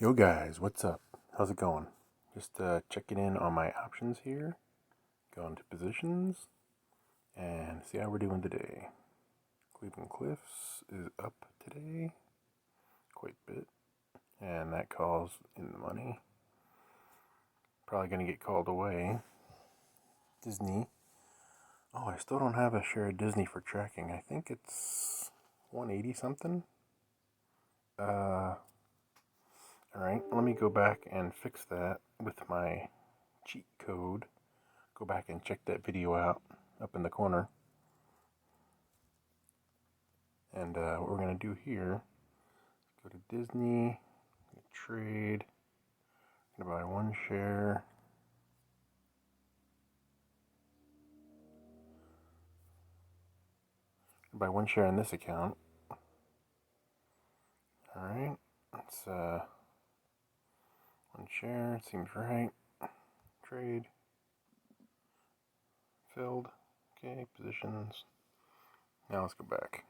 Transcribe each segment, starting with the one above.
Yo guys, what's up? How's it going? Just checking in on my options here. Going to positions and see how we're doing today. Cleveland Cliffs is up today quite a bit, and that call's in the money. Probably gonna get called away. Disney. Oh, I still don't have a share of Disney for tracking. I think it's 180 something. Alright, let me go back and fix that with my cheat code. Go back and check that video out up in the corner. And what we're going to do here, go to Disney, trade, I'm going to buy one share. Buy one share in this account. Alright, that's one share, seems right. Trade. Filled. Okay, positions. Now let's go back.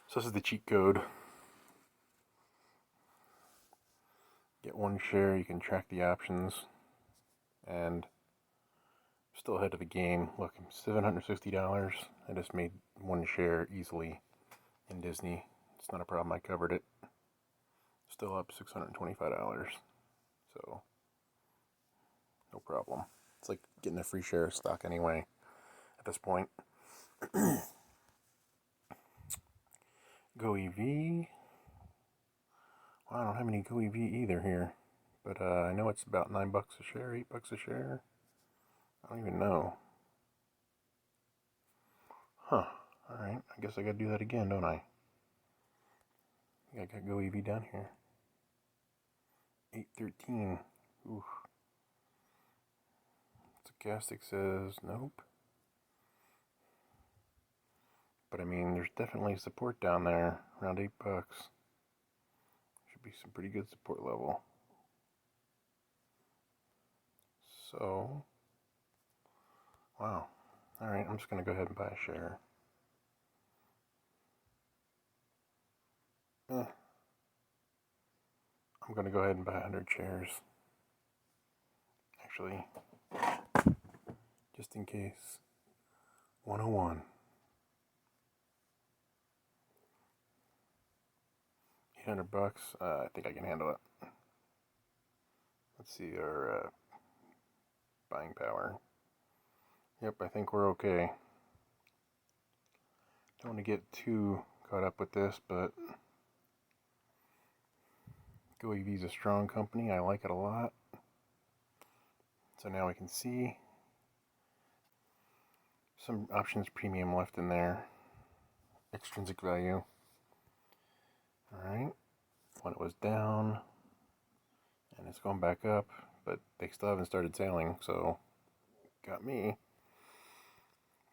So this is the cheat code. Get one share, you can track the options, and still ahead of the game. Look, $760. I just made one share easily in Disney. It's not a problem, I covered it. Still up $625. So, no problem. It's like getting a free share of stock anyway at this point. Go EV. Well, I don't have any Go EV either here. But I know it's about $9 a share, $8 a share. I don't even know. Huh. Alright, I guess I gotta do that again, don't I? I think I got Go EV down here. 813. Oof. Stochastic says nope. But I mean, there's definitely support down there, around $8. Should be some pretty good support level. So, wow. Alright, I'm just going to go ahead and buy a share. I'm going to go ahead and buy 100 shares. Actually, just in case. 101. $800. I think I can handle it. Let's see our buying power. Yep, I think we're okay. Don't want to get too caught up with this, but Go EV is a strong company. I like it a lot. So now we can see some options premium left in there. Extrinsic value. Alright. When it was down, and it's going back up, but they still haven't started sailing, so got me.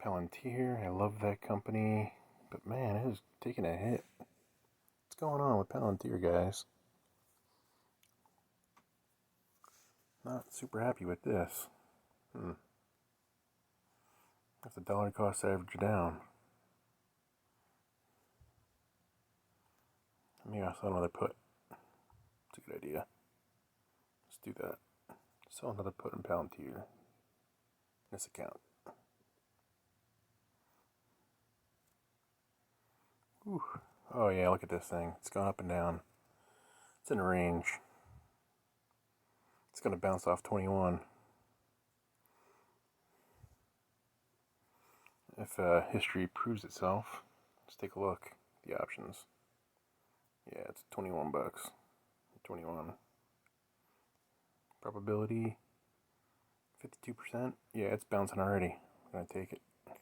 Palantir, I love that company, but man, it is taking a hit. What's going on with Palantir, guys? Not super happy with this. That's the dollar cost average down. Maybe I'll sell another put. It's a good idea. Let's do that. Sell another put in Palantir. This account. Whew. Oh yeah, look at this thing. It's gone up and down. It's in a range. It's going to bounce off 21. If history proves itself, let's take a look. The options. Yeah, it's $21. 21. Probability 52%. Yeah, it's bouncing already. I'm going to take it. I'm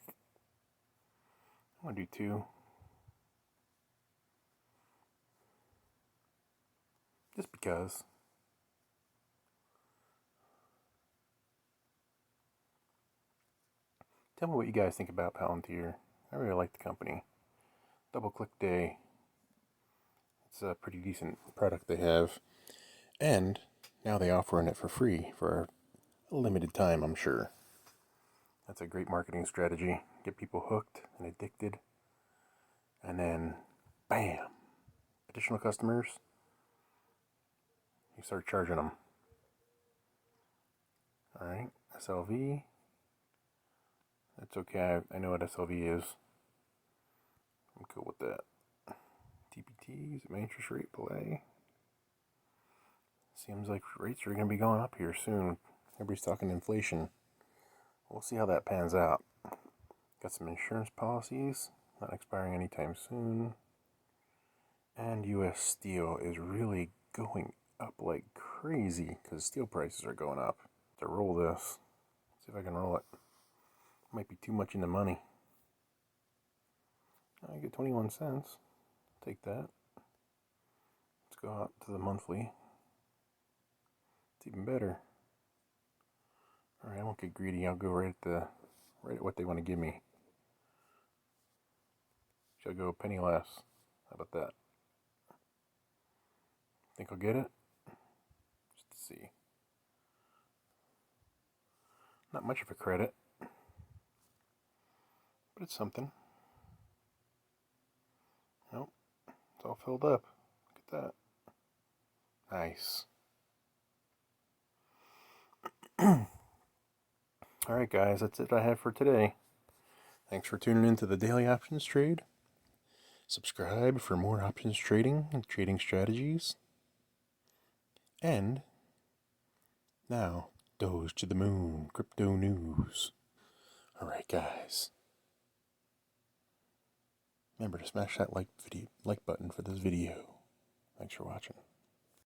going to do 2. Just because. Tell me what you guys think about Palantir. I really like the company. Double click day. It's a pretty decent product they have. And now they're offering it for free for a limited time, I'm sure. That's a great marketing strategy. Get people hooked and addicted. And then, bam! Additional customers. you start charging them. Alright, SLV. That's okay, I know what SLV is. I'm cool with that. TPT, is it my interest rate play? Seems like rates are going to be going up here soon. Everybody's talking inflation. We'll see how that pans out. Got some insurance policies, not expiring anytime soon. And US steel is really going up like crazy because steel prices are going up. To roll this, see if I can roll it. Might be too much in the money. I get 21 cents. Take that. Let's go out to the monthly. It's even better. Alright, I won't get greedy. I'll go right at what they want to give me. Shall go a penny less. How about that? Think I'll get it? Just to see. Not much of a credit, but it's something. Nope, it's all filled up. Look at that. Nice. Alright guys, that's it I have for today. Thanks for tuning in to the Daily Options Trade. Subscribe for more options trading and trading strategies. And now, Doge to the moon, crypto news. Alright guys. Remember to smash that like button for this video. Thanks for watching.